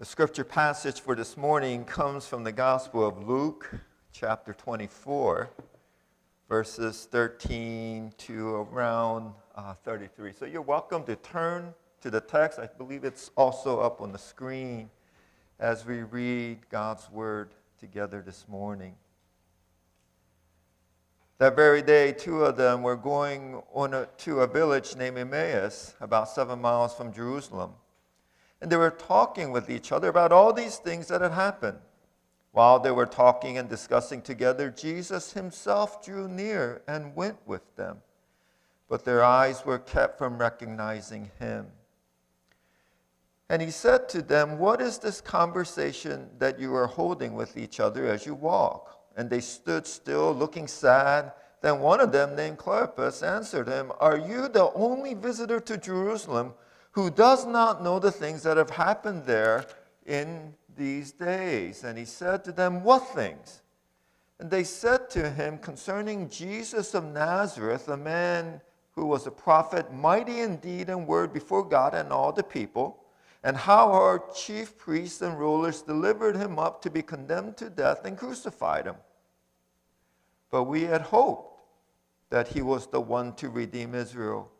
The scripture passage for this morning comes from the Gospel of Luke, chapter 24, verses 13 to around 33. So you're welcome to turn to the text. I believe it's also up on the screen as we read God's word together this morning. That very day, two of them were going to a village named Emmaus, about 7 miles from Jerusalem. And they were talking with each other about all these things that had happened. While they were talking and discussing together, Jesus himself drew near and went with them. But their eyes were kept from recognizing him. And he said to them, "What is this conversation that you are holding with each other as you walk?" And they stood still, looking sad. Then one of them, named Cleopas, answered him, "Are you the only visitor to Jerusalem who does not know the things that have happened there in these days?" And he said to them, "What things?" And they said to him, "Concerning Jesus of Nazareth, a man who was a prophet, mighty in deed and word before God and all the people, and how our chief priests and rulers delivered him up to be condemned to death and crucified him. But we had hoped that he was the one to redeem Israel.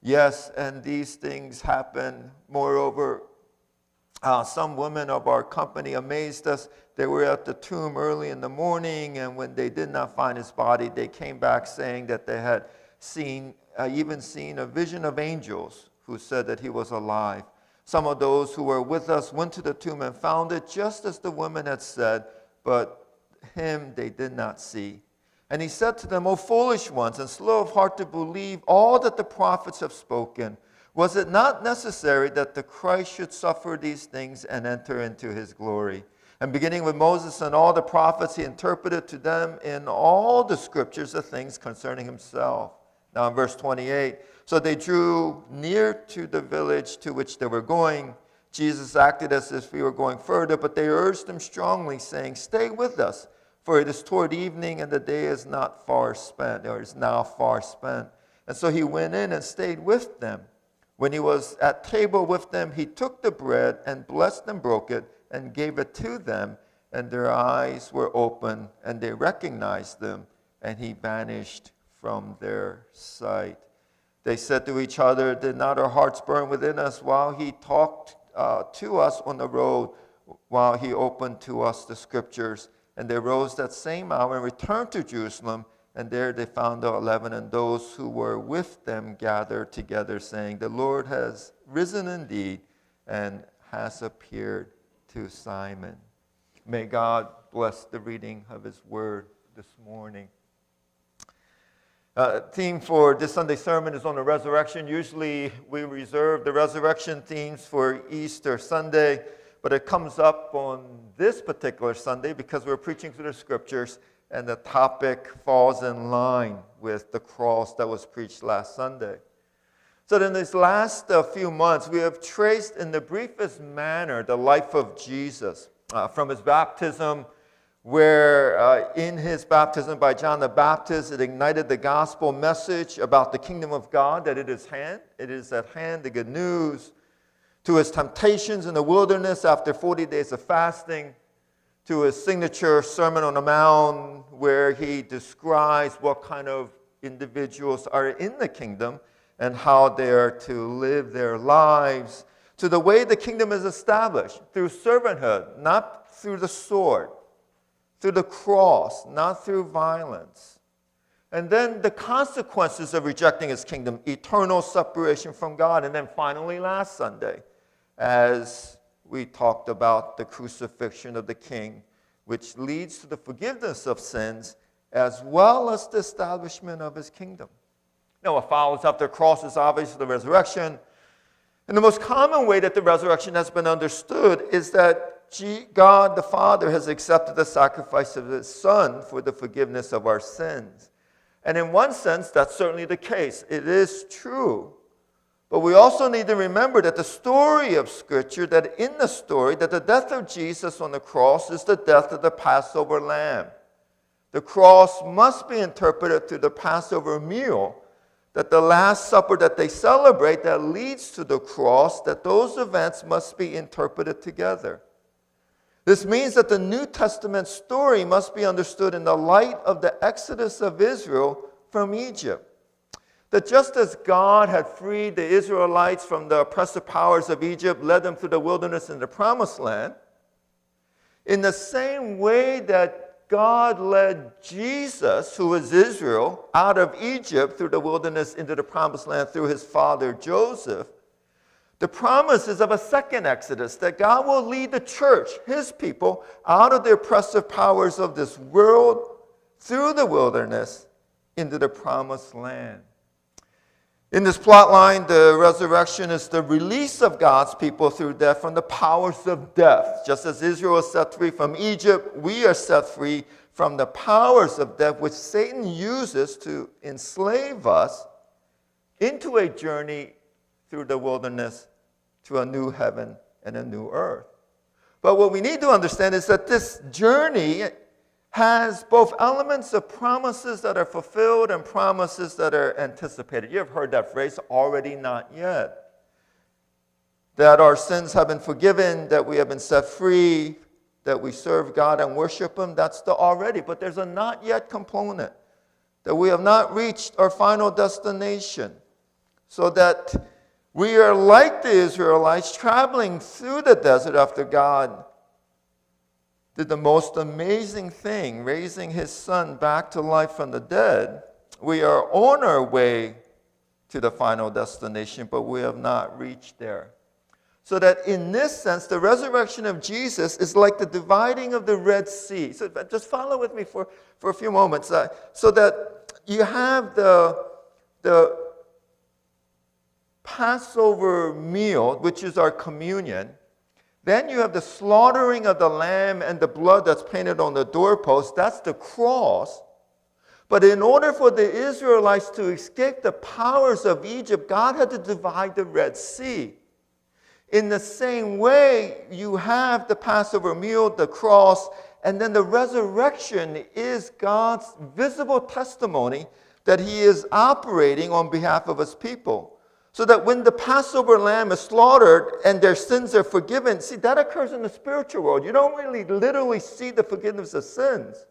Yes, and these things happened. Moreover, some women of our company amazed us. They were at the tomb early in the morning, and when they did not find his body, they came back saying that they had even seen a vision of angels who said that he was alive. Some of those who were with us went to the tomb and found it just as the women had said, but him they did not see. And he said to them, O foolish ones, and slow of heart to believe all that the prophets have spoken. Was it not necessary that the Christ should suffer these things and enter into his glory? And beginning with Moses and all the prophets, he interpreted to them in all the scriptures the things concerning himself. Now in verse 28, so they drew near to the village to which they were going. Jesus acted as if he were going further, but they urged him strongly, saying, "Stay with us, for it is toward evening, and the day is not far spent, or is now far spent." And so he went in and stayed with them. When he was at table with them, he took the bread and blessed and broke it and gave it to them. And their eyes were open, and they recognized them, and he vanished from their sight. They said to each other, "Did not our hearts burn within us while he talked to us on the road, while he opened to us the scriptures?" And they rose that same hour and returned to Jerusalem, and there they found the 11 and those who were with them gathered together, saying, "The Lord has risen indeed and has appeared to Simon." May God bless the reading of his word this morning. Theme for this Sunday sermon is on the resurrection. Usually we reserve the resurrection themes for Easter Sunday, but it comes up on this particular Sunday because we're preaching through the scriptures and the topic falls in line with the cross that was preached last Sunday. So in these last few months, we have traced in the briefest manner the life of Jesus from his baptism, where in his baptism by John the Baptist, it ignited the gospel message about the kingdom of God, that it is at hand, the good news, to his temptations in the wilderness after 40 days of fasting, to his signature Sermon on the Mount, where he describes what kind of individuals are in the kingdom and how they are to live their lives, to the way the kingdom is established, through servanthood, not through the sword, through the cross, not through violence. And then the consequences of rejecting his kingdom, eternal separation from God. And then finally last Sunday, as we talked about the crucifixion of the King, which leads to the forgiveness of sins, as well as the establishment of his kingdom. Now, what follows after the cross is obviously the resurrection. And the most common way that the resurrection has been understood is that God the Father has accepted the sacrifice of his Son for the forgiveness of our sins. And in one sense, that's certainly the case. It is true. But we also need to remember that the story of Scripture, that in the story, that the death of Jesus on the cross is the death of the Passover lamb. The cross must be interpreted through the Passover meal, that the Last Supper that they celebrate that leads to the cross, that those events must be interpreted together. This means that the New Testament story must be understood in the light of the exodus of Israel from Egypt. That just as God had freed the Israelites from the oppressive powers of Egypt, led them through the wilderness in the promised land, in the same way that God led Jesus, who is Israel, out of Egypt through the wilderness into the promised land through his father Joseph, the promise is of a second exodus, that God will lead the church, his people, out of the oppressive powers of this world through the wilderness into the promised land. In this plot line, the resurrection is the release of God's people through death from the powers of death. Just as Israel is set free from Egypt, we are set free from the powers of death, which Satan uses to enslave us into a journey through the wilderness to a new heaven and a new earth. But what we need to understand is that this journey has both elements of promises that are fulfilled and promises that are anticipated. You have heard that phrase, already not yet. That our sins have been forgiven, that we have been set free, that we serve God and worship him, that's the already. But there's a not yet component, that we have not reached our final destination, so that we are like the Israelites traveling through the desert after God did the most amazing thing, raising his son back to life from the dead. We are on our way to the final destination, but we have not reached there. So that in this sense, the resurrection of Jesus is like the dividing of the Red Sea. So just follow with me for a few moments. So that you have the Passover meal, which is our communion. Then you have the slaughtering of the lamb and the blood that's painted on the doorpost. That's the cross. But in order for the Israelites to escape the powers of Egypt, God had to divide the Red Sea. In the same way, you have the Passover meal, the cross, and then the resurrection is God's visible testimony that he is operating on behalf of his people. So that when the Passover lamb is slaughtered and their sins are forgiven, see, that occurs in the spiritual world. You don't really literally see the forgiveness of sins.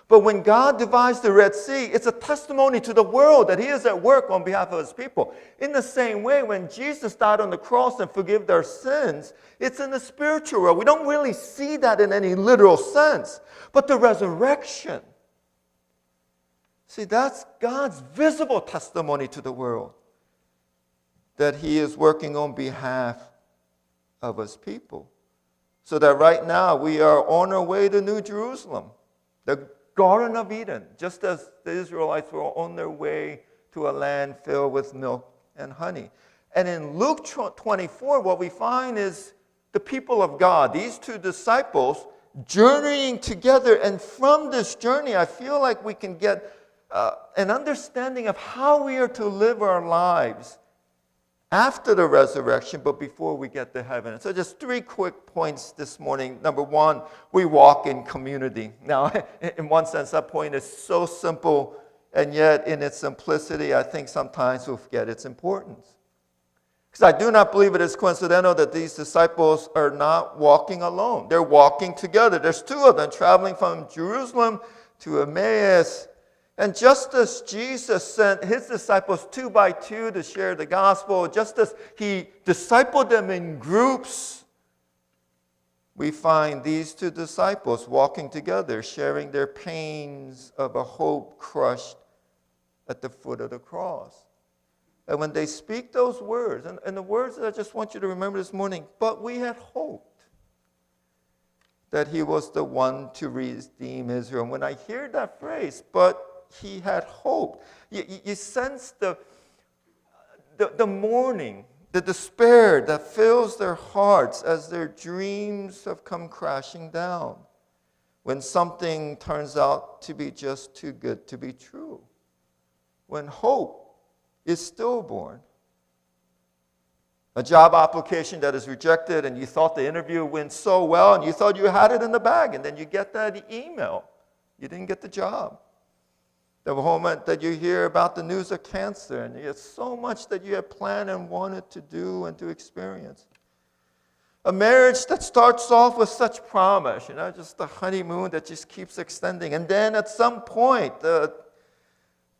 But when God divides the Red Sea, it's a testimony to the world that he is at work on behalf of his people. In the same way, when Jesus died on the cross and forgave their sins, it's in the spiritual world. We don't really see that in any literal sense. But the resurrection, see, that's God's visible testimony to the world, that he is working on behalf of his people. So that right now we are on our way to New Jerusalem, the Garden of Eden, just as the Israelites were on their way to a land filled with milk and honey. And in Luke 24, what we find is the people of God, these two disciples, journeying together. And from this journey, I feel like we can get an understanding of how we are to live our lives after the resurrection, but before we get to heaven. So just 3 quick points this morning. Number 1, we walk in community. Now, in one sense, that point is so simple, and yet in its simplicity, I think sometimes we forget its importance. Because I do not believe it is coincidental that these disciples are not walking alone. They're walking together. There's 2 of them traveling from Jerusalem to Emmaus. And just as Jesus sent his disciples 2 by 2 to share the gospel, just as he discipled them in groups, we find these 2 disciples walking together, sharing their pains of a hope crushed at the foot of the cross. And when they speak those words, and the words that I just want you to remember this morning, but we had hoped that he was the one to redeem Israel. And when I hear that phrase, but he had hope, you sense the mourning, the despair that fills their hearts as their dreams have come crashing down when something turns out to be just too good to be true, when hope is stillborn. A job application that is rejected, and you thought the interview went so well, and you thought you had it in the bag, and then you get that email. You didn't get the job. The moment that you hear about the news of cancer, and you have so much that you had planned and wanted to do and to experience. A marriage that starts off with such promise, just the honeymoon that just keeps extending. And then at some point, the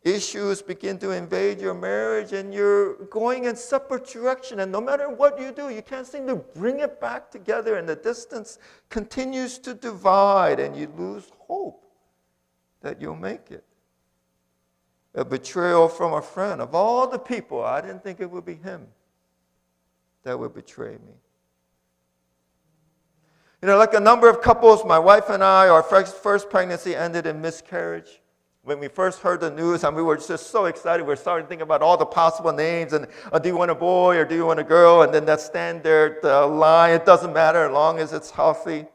issues begin to invade your marriage and you're going in separate direction. And no matter what you do, you can't seem to bring it back together. And the distance continues to divide and you lose hope that you'll make it. A betrayal from a friend. Of all the people, I didn't think it would be him that would betray me. Like a number of couples, my wife and I, our first pregnancy ended in miscarriage. When we first heard the news, and we were just so excited, we were starting to think about all the possible names, and do you want a boy or do you want a girl? And then that standard line, it doesn't matter as long as it's healthy.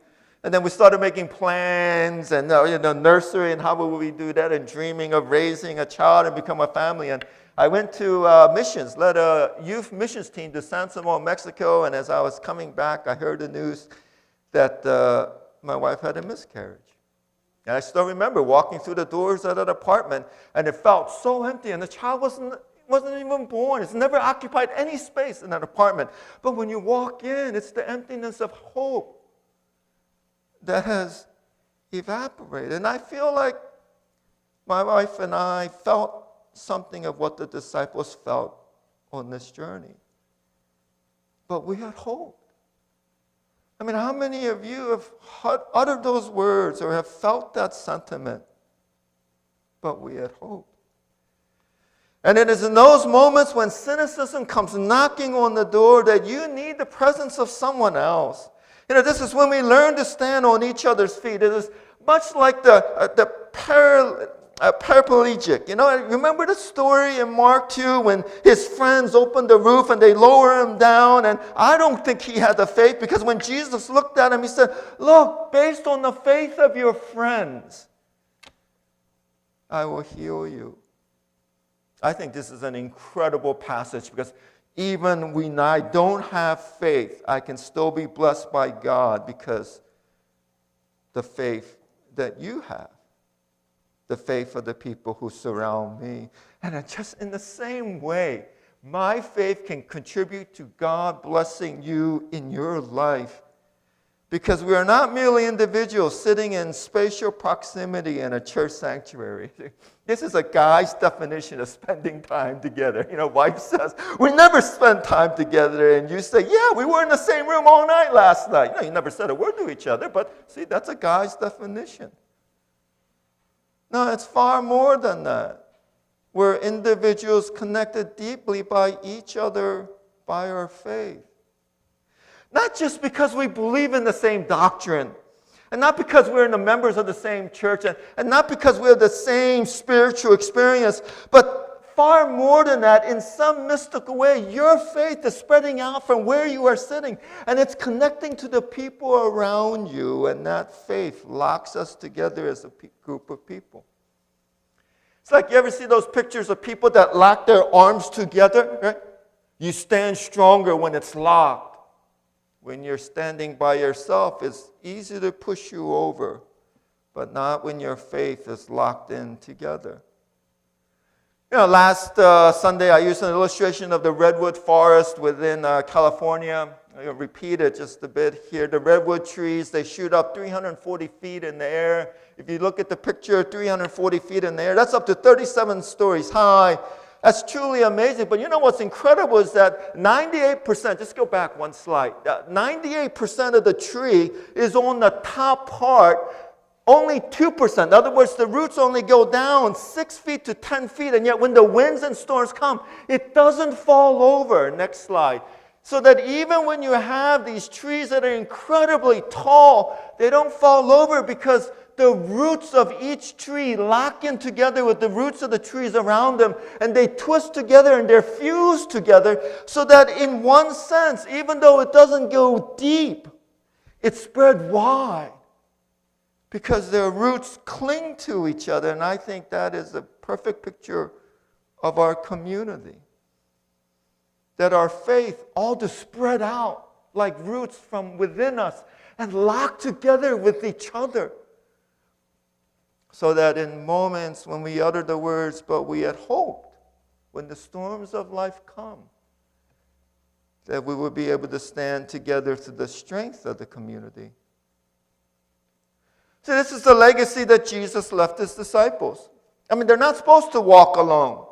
And then we started making plans and nursery and how would we do that, and dreaming of raising a child and become a family. And I went to missions, led a youth missions team to San Simon, Mexico. And as I was coming back, I heard the news that my wife had a miscarriage. And I still remember walking through the doors of that apartment, and it felt so empty, and the child wasn't even born. It's never occupied any space in that apartment. But when you walk in, it's the emptiness of hope that has evaporated. And I feel like my wife and I felt something of what the disciples felt on this journey. But we had hope. How many of you have uttered those words or have felt that sentiment? But we had hope. And it is in those moments when cynicism comes knocking on the door that you need the presence of someone else. This is when we learn to stand on each other's feet. It is much like the paraplegic. Remember the story in Mark 2 when his friends opened the roof and they lower him down, and I don't think he had the faith, because when Jesus looked at him, he said, "Look, based on the faith of your friends, I will heal you." I think this is an incredible passage, because even when I don't have faith, I can still be blessed by God because the faith that you have. The faith of the people who surround me. And just in the same way, my faith can contribute to God blessing you in your life. Because we are not merely individuals sitting in spatial proximity in a church sanctuary. This is a guy's definition of spending time together. Wife says, "We never spend time together." And you say, "Yeah, we were in the same room all night last night." You never said a word to each other, but see, that's a guy's definition. No, it's far more than that. We're individuals connected deeply by each other by our faith. Not just because we believe in the same doctrine, and not because we're the members of the same church, and not because we have the same spiritual experience, but far more than that, in some mystical way, your faith is spreading out from where you are sitting, and it's connecting to the people around you, and that faith locks us together as a group of people. It's like, you ever see those pictures of people that lock their arms together, right? You stand stronger when it's locked. When you're standing by yourself, it's easy to push you over, but not when your faith is locked in together. Last Sunday I used an illustration of the redwood forest within California. I'll repeat it just a bit here. The redwood trees, they shoot up 340 feet in the air. If you look at the picture, 340 feet in the air, that's up to 37 stories high. That's truly amazing. But what's incredible is that 98%, just go back one slide, 98% of the tree is on the top part, only 2%. In other words, the roots only go down 6 feet to 10 feet, and yet when the winds and storms come, it doesn't fall over. Next slide. So that even when you have these trees that are incredibly tall, they don't fall over because the roots of each tree lock in together with the roots of the trees around them, and they twist together and they're fused together, so that in one sense, even though it doesn't go deep, it's spread wide because their roots cling to each other. And I think that is a perfect picture of our community. That our faith all just spread out like roots from within us and locked together with each other. So that in moments when we utter the words, "but we had hoped," when the storms of life come, that we would be able to stand together through the strength of the community. So this is the legacy that Jesus left his disciples. I mean, they're not supposed to walk alone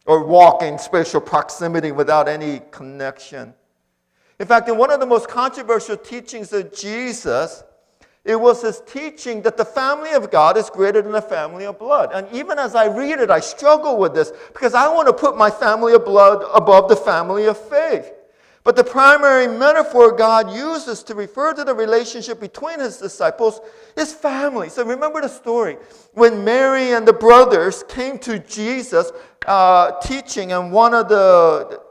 or walk in spiritual proximity without any connection. In fact, in one of the most controversial teachings of Jesus, it was his teaching that the family of God is greater than the family of blood. And even as I read it, I struggle with this because I want to put my family of blood above the family of faith. But the primary metaphor God uses to refer to the relationship between his disciples is family. So remember the story. When Mary and the brothers came to Jesus teaching, and one of the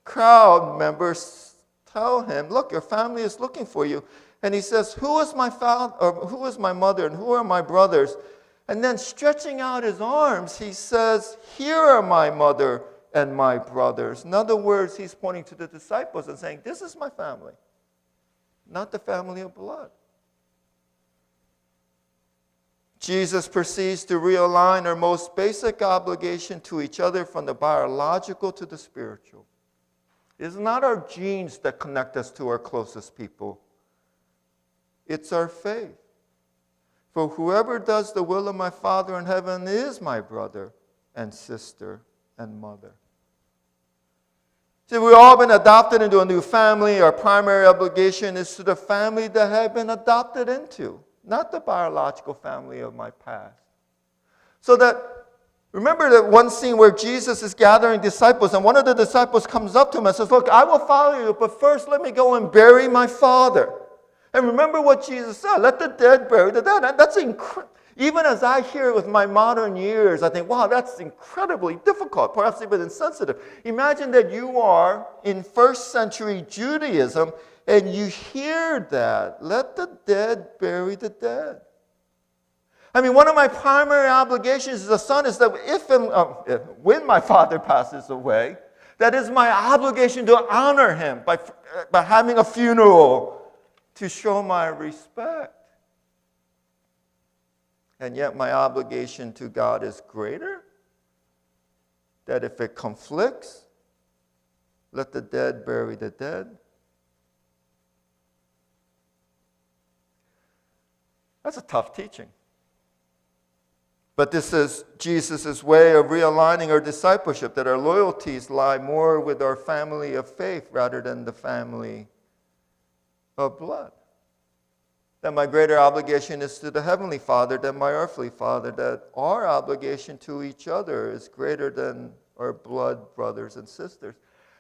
crowd members tell him, look, your family is looking for you. And he says, who is my father, or who is my mother, and who are my brothers? And then stretching out his arms, he says, here are my mother and my brothers. In other words, he's pointing to the disciples and saying, this is my family, not the family of blood. Jesus proceeds to realign our most basic obligation to each other from the biological to the spiritual. It's not our genes that connect us to our closest people. It's our faith. For whoever does the will of my Father in heaven is my brother and sister and mother. See, we've all been adopted into a new family. Our primary obligation is to the family that have been adopted into, not the biological family of my past. So that, remember that one scene where Jesus is gathering disciples, and one of the disciples comes up to him and says, look, I will follow you, but first let me go and bury my father. And remember what Jesus said, let the dead bury the dead. And that's incredible. Even as I hear it with my modern ears, I think, wow, that's incredibly difficult, perhaps even insensitive. Imagine that you are in first century Judaism and you hear that. Let the dead bury the dead. I mean, one of my primary obligations as a son is that when my father passes away, that is my obligation to honor him by having a funeral to show my respect. And yet my obligation to God is greater, that if it conflicts, let the dead bury the dead. That's a tough teaching. But this is Jesus' way of realigning our discipleship, that our loyalties lie more with our family of faith rather than the family of blood. That my greater obligation is to the Heavenly Father than my earthly father, that our obligation to each other is greater than our blood brothers and sisters.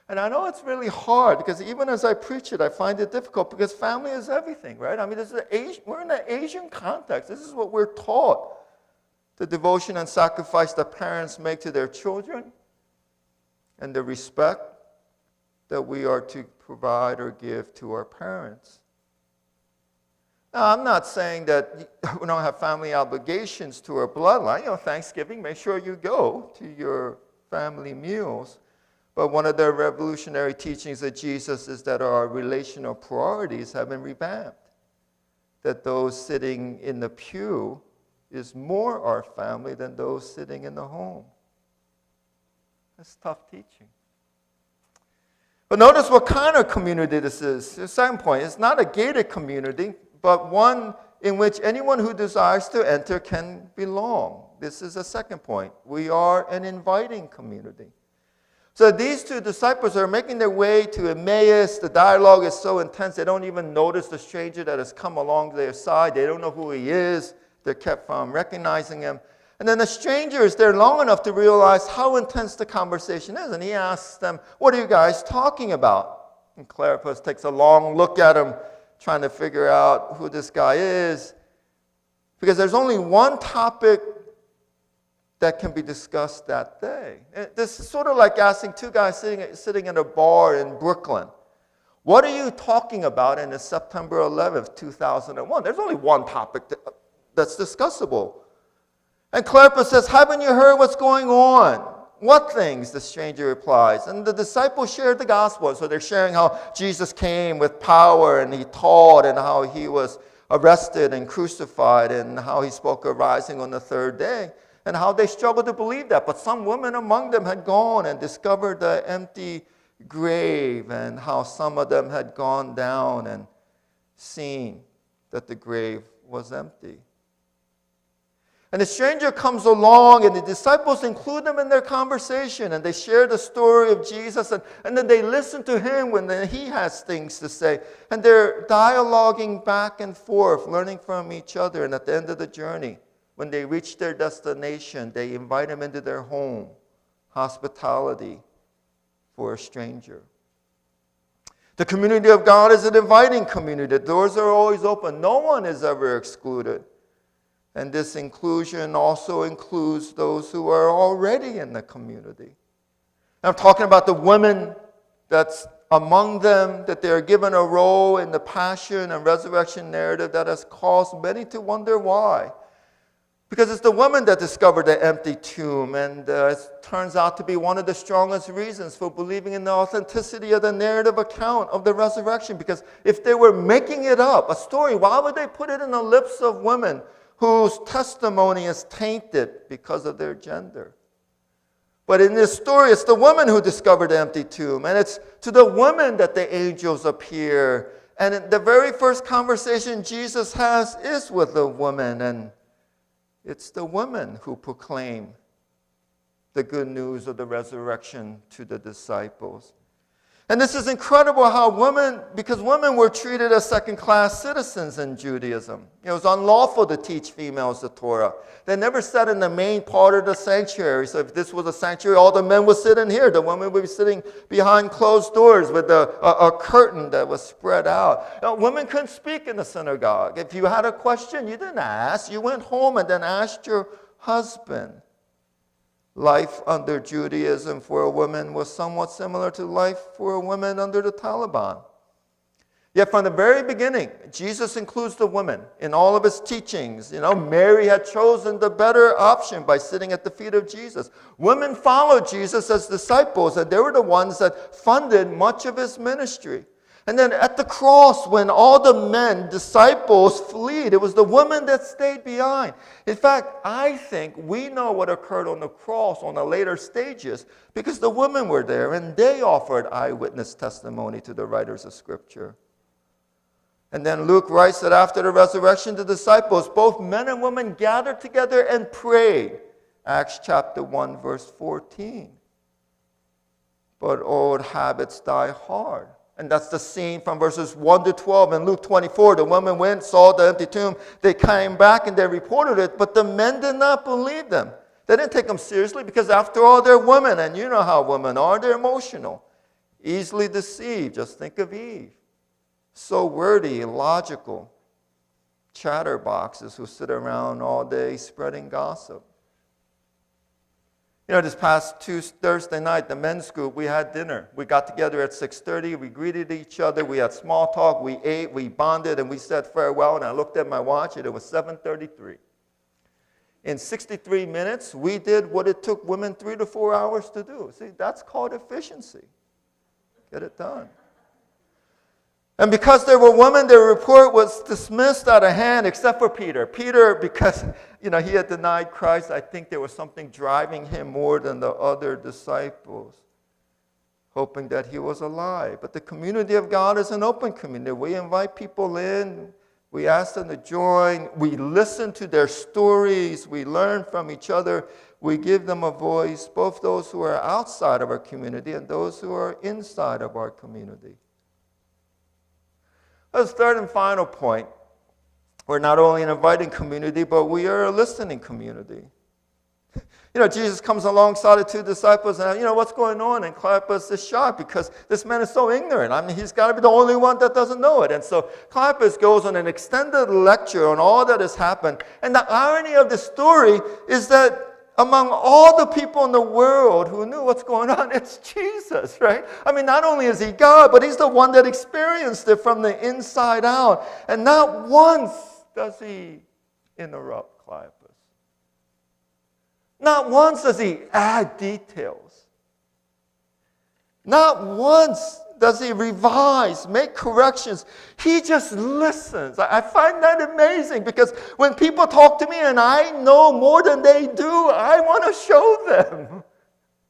And I know it's really hard, because even as I preach it, I find it difficult, because family is everything, right? I mean, we're in an Asian context. This is what we're taught. The devotion and sacrifice that parents make to their children, and the respect that we are to provide or give to our parents. Now, I'm not saying that we don't have family obligations to our bloodline. You know, Thanksgiving, make sure you go to your family meals. But one of the revolutionary teachings of Jesus is that our relational priorities have been revamped. That those sitting in the pew is more our family than those sitting in the home. That's tough teaching. But notice what kind of community this is. The second point, it's not a gated community, but one in which anyone who desires to enter can belong. This is the second point. We are an inviting community. So these two disciples are making their way to Emmaus. The dialogue is so intense, they don't even notice the stranger that has come along their side. They don't know who he is. They're kept from recognizing him. And then the stranger is there long enough to realize how intense the conversation is. And he asks them, what are you guys talking about? And Cleopas takes a long look at him, trying to figure out who this guy is. Because there's only one topic that can be discussed that day. This is sort of like asking two guys sitting in a bar in Brooklyn, what are you talking about in September 11th, 2001? There's only one topic that's discussable. And Cleopas says, haven't you heard what's going on? What things? The stranger replies. And the disciples shared the gospel. So they're sharing how Jesus came with power and he taught, and how he was arrested and crucified, and how he spoke of rising on the third day, and how they struggled to believe that. But some women among them had gone and discovered the empty grave and how some of them had gone down and seen that the grave was empty. And the stranger comes along, and the disciples include them in their conversation, and they share the story of Jesus, and then they listen to him when he has things to say. And they're dialoguing back and forth, learning from each other. And at the end of the journey, when they reach their destination, they invite him into their home, hospitality for a stranger. The community of God is an inviting community. The doors are always open. No one is ever excluded. And this inclusion also includes those who are already in the community. I'm talking about the women that's among them, that they are given a role in the passion and resurrection narrative that has caused many to wonder why. Because it's the woman that discovered the empty tomb, and it turns out to be one of the strongest reasons for believing in the authenticity of the narrative account of the resurrection. Because if they were making it up, a story, why would they put it in the lips of women whose testimony is tainted because of their gender? But in this story, it's the woman who discovered the empty tomb. And it's to the woman that the angels appear. And the very first conversation Jesus has is with the woman. And it's the women who proclaim the good news of the resurrection to the disciples. And this is incredible how because women were treated as second-class citizens in Judaism. It was unlawful to teach females the Torah. They never sat in the main part of the sanctuary. So if this was a sanctuary, all the men would sit in here. The women would be sitting behind closed doors with a curtain that was spread out. Now, women couldn't speak in the synagogue. If you had a question, you didn't ask. You went home and then asked your husband. Life under Judaism for a woman was somewhat similar to life for a woman under the Taliban. Yet from the very beginning, Jesus includes the women in all of his teachings. Mary had chosen the better option by sitting at the feet of Jesus. Women followed Jesus as disciples, and they were the ones that funded much of his ministry. And then at the cross, when all the men, disciples, fled, it was the woman that stayed behind. In fact, I think we know what occurred on the cross on the later stages because the women were there and they offered eyewitness testimony to the writers of Scripture. And then Luke writes that after the resurrection, the disciples, both men and women, gathered together and prayed. Acts chapter 1, verse 14. But old habits die hard. And that's the scene from verses 1 to 12 in Luke 24. The women went, saw the empty tomb. They came back and they reported it, but the men did not believe them. They didn't take them seriously because after all, they're women, and you know how women are. They're emotional, easily deceived. Just think of Eve. So wordy, illogical, chatterboxes who sit around all day spreading gossip. This past Thursday night, the men's group, we had dinner. We got together at 6:30. We greeted each other. We had small talk. We ate. We bonded. And we said farewell. And I looked at my watch, and it was 7:33. In 63 minutes, we did what it took women 3 to 4 hours to do. See, that's called efficiency. Get it done. And because there were women, their report was dismissed out of hand, except for Peter. Peter, because he had denied Christ, I think there was something driving him more than the other disciples, hoping that he was alive. But the community of God is an open community. We invite people in. We ask them to join. We listen to their stories. We learn from each other. We give them a voice, both those who are outside of our community and those who are inside of our community. That's the third and final point. We're not only an inviting community, but we are a listening community. Jesus comes alongside the two disciples and, what's going on? And Cleopas is shocked because this man is so ignorant. He's got to be the only one that doesn't know it. And so Cleopas goes on an extended lecture on all that has happened. And the irony of the story is that among all the people in the world who knew what's going on, it's Jesus, right? Not only is he God, but he's the one that experienced it from the inside out. And not once does he interrupt Cleopas. Not once does he add details. Not once does he revise, make corrections. He just listens. I find that amazing because when people talk to me and I know more than they do, I want to show them.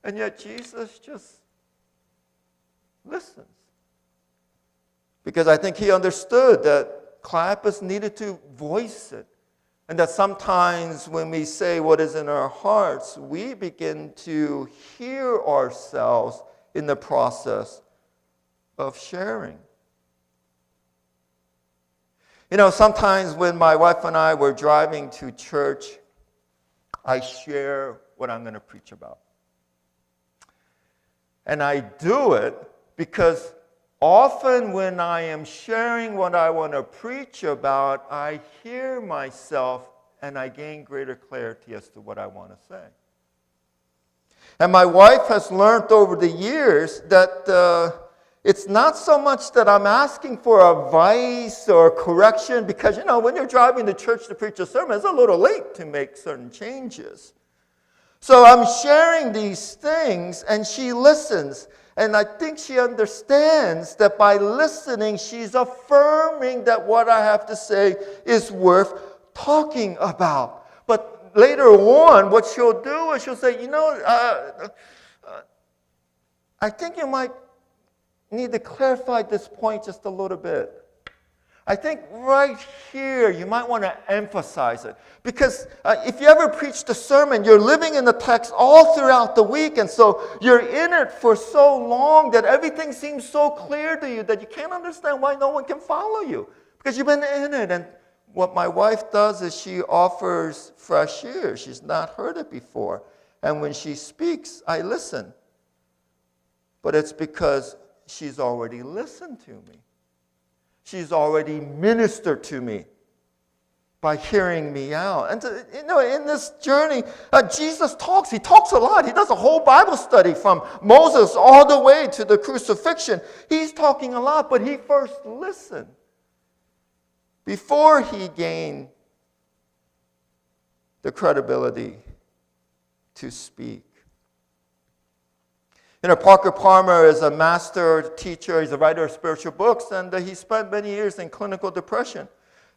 And yet Jesus just listens. Because I think he understood that Cleopas needed to voice it. And that sometimes when we say what is in our hearts, we begin to hear ourselves in the process of sharing. You know, sometimes when my wife and I were driving to church, I share what I'm going to preach about. And I do it because often when I am sharing what I want to preach about, I hear myself and I gain greater clarity as to what I want to say. And my wife has learned over the years that it's not so much that I'm asking for advice or correction, because, you know, when you're driving to church to preach a sermon, it's a little late to make certain changes. So I'm sharing these things, and she listens. And I think she understands that by listening, she's affirming that what I have to say is worth talking about. But later on, what she'll do is she'll say, you know, I think you might need to clarify this point just a little bit. I think right here you might want to emphasize it. Because if you ever preached a sermon, you're living in the text all throughout the week, and so you're in it for so long that everything seems so clear to you that you can't understand why no one can follow you. Because you've been in it. And what my wife does is she offers fresh ear. She's not heard it before. And when she speaks, I listen. But it's because she's already listened to me. She's already ministered to me by hearing me out. And you know, in this journey, Jesus talks. He talks a lot. He does a whole Bible study from Moses all the way to the crucifixion. He's talking a lot, but he first listened before he gained the credibility to speak. You know, Parker Palmer is a master teacher. He's a writer of spiritual books, and he spent many years in clinical depression.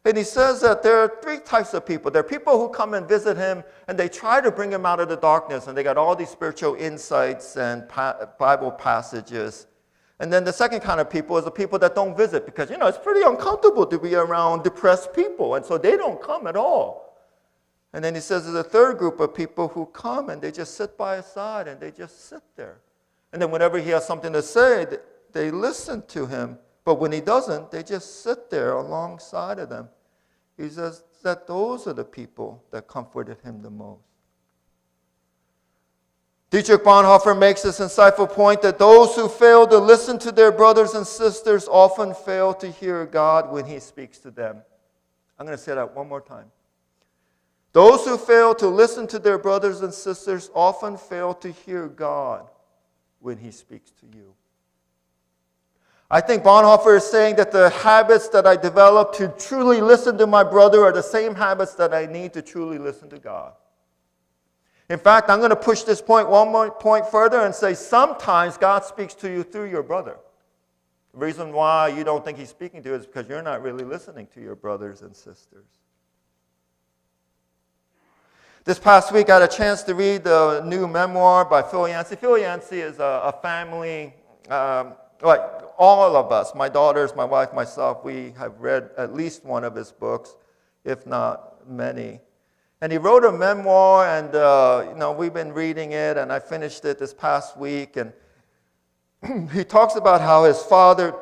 And he says that there are three types of people. There are people who come and visit him, and they try to bring him out of the darkness, and they got all these spiritual insights and Bible passages. And then the second kind of people is the people that don't visit, because, you know, it's pretty uncomfortable to be around depressed people, and so they don't come at all. And then he says there's a third group of people who come, and they just sit by his side, and they just sit there. And then whenever he has something to say, they listen to him. But when he doesn't, they just sit there alongside of them. He says that those are the people that comforted him the most. Dietrich Bonhoeffer makes this insightful point that those who fail to listen to their brothers and sisters often fail to hear God when he speaks to them. I'm going to say that one more time. Those who fail to listen to their brothers and sisters often fail to hear God when he speaks to you. I think Bonhoeffer is saying that the habits that I develop to truly listen to my brother are the same habits that I need to truly listen to God. In fact, I'm going to push this point one more point further and say sometimes God speaks to you through your brother. The reason why you don't think he's speaking to you is because you're not really listening to your brothers and sisters. This past week, I had a chance to read the new memoir by Phil Yancey. Phil Yancey is a family, like all of us, my daughters, my wife, myself, we have read at least one of his books, if not many. And he wrote a memoir, and you know, we've been reading it, and I finished it this past week. And he talks about how his father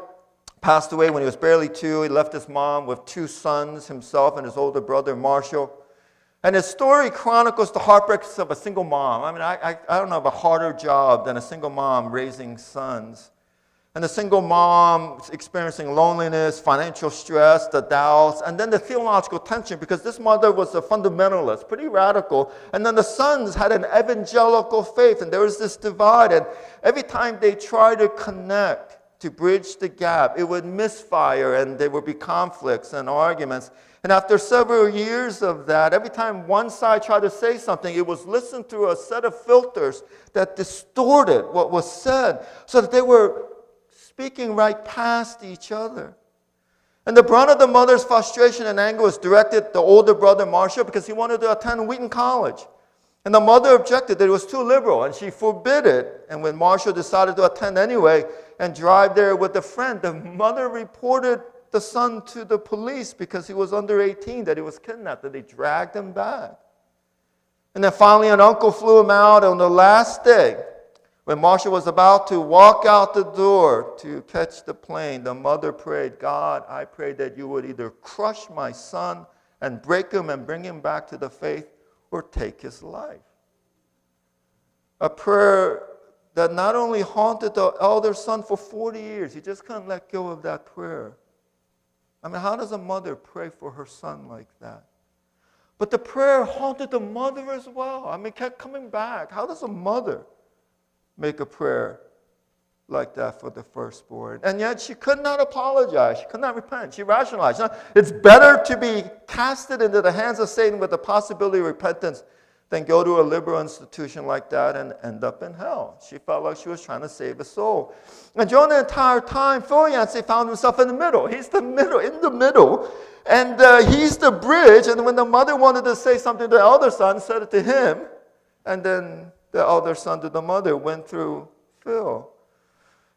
passed away when he was barely 2. He left his mom with 2 sons, himself and his older brother, Marshall. And his story chronicles the heartbreaks of a single mom. I mean, I don't know of a harder job than a single mom raising sons. And the single mom experiencing loneliness, financial stress, the doubts, and then the theological tension, because this mother was a fundamentalist, pretty radical. And then the sons had an evangelical faith, and there was this divide. And every time they tried to connect, to bridge the gap, it would misfire, and there would be conflicts and arguments. And after several years of that, every time one side tried to say something, it was listened through a set of filters that distorted what was said, so that they were speaking right past each other. And the brunt of the mother's frustration and anger was directed at the older brother, Marshall, because he wanted to attend Wheaton College. And the mother objected that it was too liberal, and she forbid it. And when Marshall decided to attend anyway and drive there with a friend, the mother reported the son to the police because he was under 18, that he was kidnapped, that they dragged him back. And then finally an uncle flew him out on the last day. When Marshall was about to walk out the door to catch the plane, the mother prayed, God, I pray that you would either crush my son and break him and bring him back to the faith, or take his life. A prayer that not only haunted the elder son for 40 years, he just couldn't let go of that prayer. I mean, how does a mother pray for her son like that? But the prayer haunted the mother as well. I mean, kept coming back. How does a mother make a prayer like that for the firstborn? And yet she could not apologize. She could not repent. She rationalized. It's better to be casted into the hands of Satan with the possibility of repentance than go to a liberal institution like that and end up in hell. She felt like she was trying to save a soul. And during the entire time, Phil Yancey found himself in the middle. He's in the middle. And he's the bridge. And when the mother wanted to say something to the elder son, said it to him. And then the elder son to the mother went through Phil.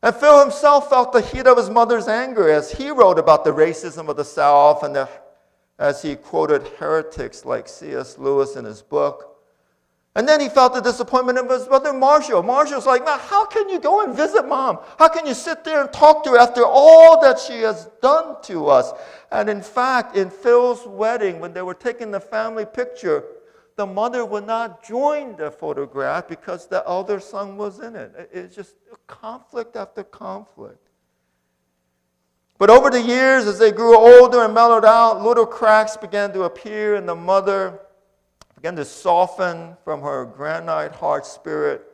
And Phil himself felt the heat of his mother's anger as he wrote about the racism of the South and as he quoted heretics like C.S. Lewis in his book. And then he felt the disappointment of his brother Marshall. Marshall's like, man, how can you go and visit mom? How can you sit there and talk to her after all that she has done to us? And in fact, in Phil's wedding, when they were taking the family picture, the mother would not join the photograph because the elder son was in it. It's just conflict after conflict. But over the years, as they grew older and mellowed out, little cracks began to appear, and the mother began to soften from her granite heart spirit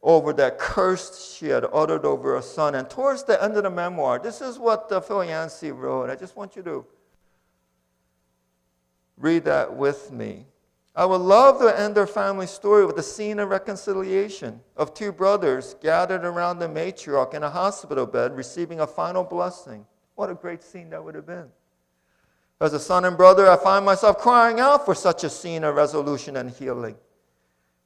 over that curse she had uttered over her son. And towards the end of the memoir, this is what Phil Yancey wrote. I just want you to read that with me. I would love to end our family story with a scene of reconciliation of two brothers gathered around the matriarch in a hospital bed receiving a final blessing. What a great scene that would have been. As a son and brother, I find myself crying out for such a scene of resolution and healing.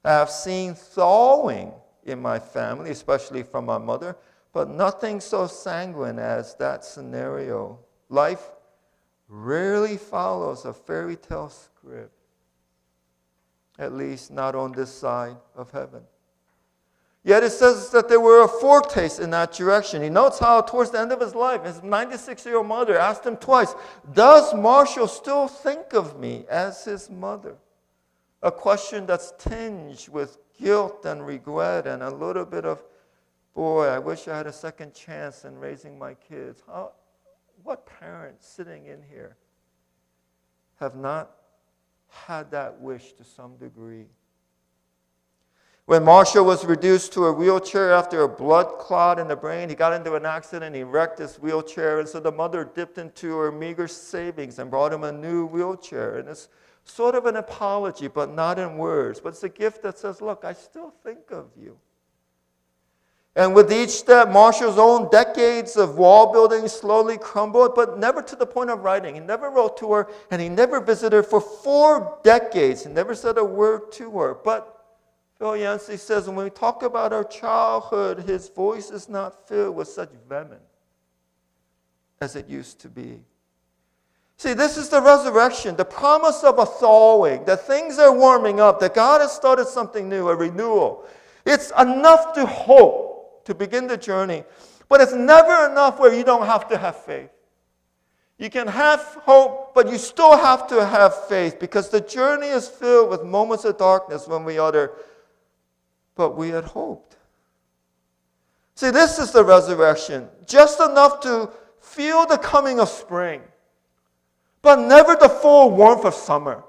I have seen thawing in my family, especially from my mother, but nothing so sanguine as that scenario. Life rarely follows a fairy tale script, at least not on this side of heaven. Yet it says that there were a foretaste in that direction. He notes how towards the end of his life, his 96-year-old mother asked him twice, does Marshall still think of me as his mother? A question that's tinged with guilt and regret and a little bit of, boy, I wish I had a second chance in raising my kids. What parents sitting in here have not had that wish to some degree? When Marshall was reduced to a wheelchair after a blood clot in the brain, he got into an accident, he wrecked his wheelchair, and so the mother dipped into her meager savings and brought him a new wheelchair. And it's sort of an apology, but not in words. But it's a gift that says, look, I still think of you. And with each step, Marshall's own decades of wall building slowly crumbled, but never to the point of writing. He never wrote to her, and he never visited her for 4 decades. He never said a word to her. But Phil Yancey says, when we talk about our childhood, his voice is not filled with such venom as it used to be. See, this is the resurrection, the promise of a thawing, that things are warming up, that God has started something new, a renewal. It's enough to hope to begin the journey, but it's never enough where you don't have to have faith. You can have hope, but you still have to have faith, because the journey is filled with moments of darkness when we utter, but we had hoped. See, this is the resurrection, just enough to feel the coming of spring, but never the full warmth of summer.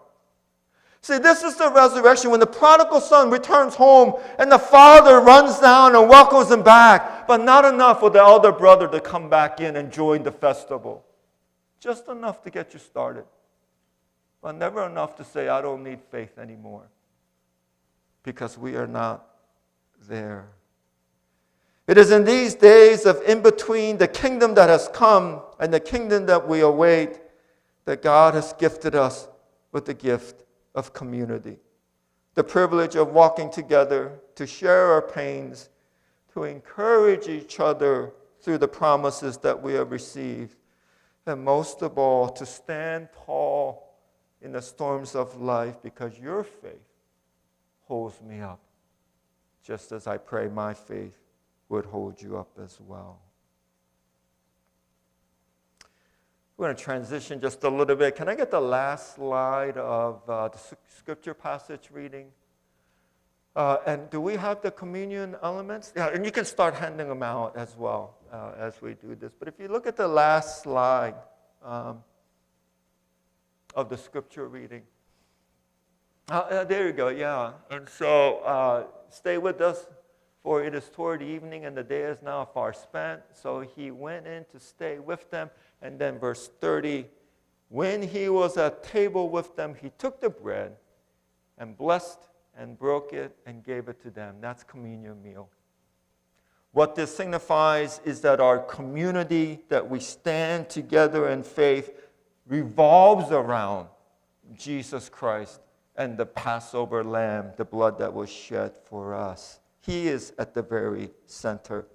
See, this is the resurrection when the prodigal son returns home and the father runs down and welcomes him back, but not enough for the elder brother to come back in and join the festival. Just enough to get you started, but never enough to say, I don't need faith anymore, because we are not there. It is in these days of in-between, the kingdom that has come and the kingdom that we await, that God has gifted us with the gift of community. the privilege of walking together, to share our pains, to encourage each other through the promises that we have received, and most of all, to stand tall in the storms of life, because your faith holds me up, just as I pray my faith would hold you up as well. We're going to transition just a little bit. Can I get the last slide of the scripture passage reading? And do we have the communion elements? Yeah, and you can start handing them out as well as we do this. But if you look at the last slide of the scripture reading. There you go, yeah. And so stay with us, for it is toward evening and the day is now far spent. So he went in to stay with them. And then verse 30, when he was at table with them, he took the bread and blessed and broke it and gave it to them. That's communion meal. What this signifies is that our community, that we stand together in faith, revolves around Jesus Christ and the Passover lamb, the blood that was shed for us. He is at the very center.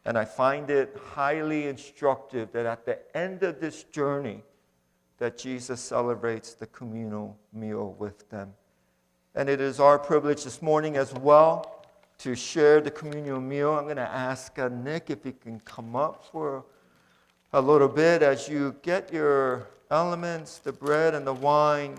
And I find it highly instructive that at the end of this journey, that Jesus celebrates the communal meal with them. And it is our privilege this morning as well to share the communal meal. I'm going to ask Nick if he can come up for a little bit as you get your elements, the bread and the wine.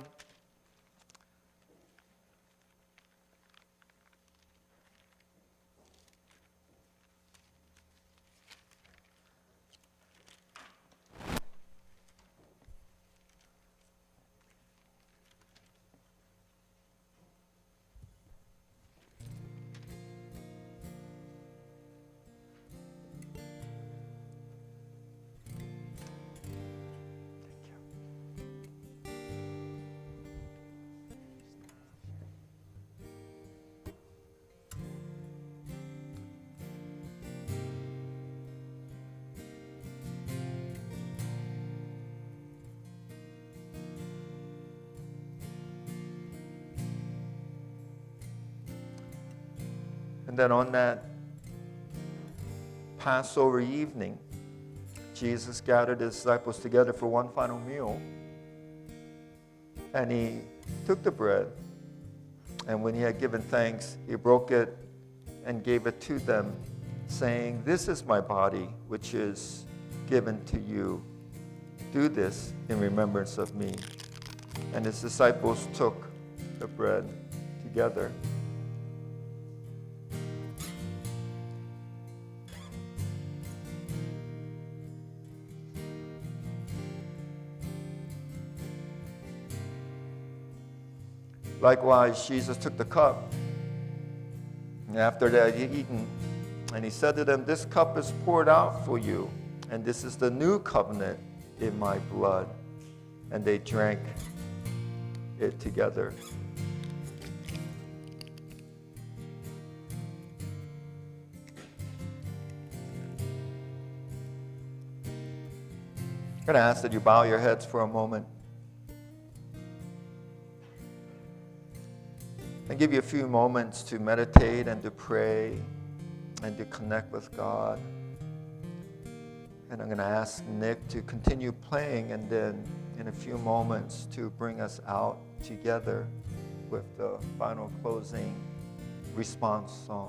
And then on that Passover evening, Jesus gathered his disciples together for one final meal. And he took the bread, and when he had given thanks, he broke it and gave it to them, saying, "This is my body, which is given to you. Do this in remembrance of me." And his disciples took the bread together. Likewise, Jesus took the cup, and after that he had eaten, and he said to them, "This cup is poured out for you, and this is the new covenant in my blood." And they drank it together. I'm going to ask that you bow your heads for a moment. And give you a few moments to meditate and to pray and to connect with God. And I'm going to ask Nick to continue playing, and then in a few moments to bring us out together with the final closing response song.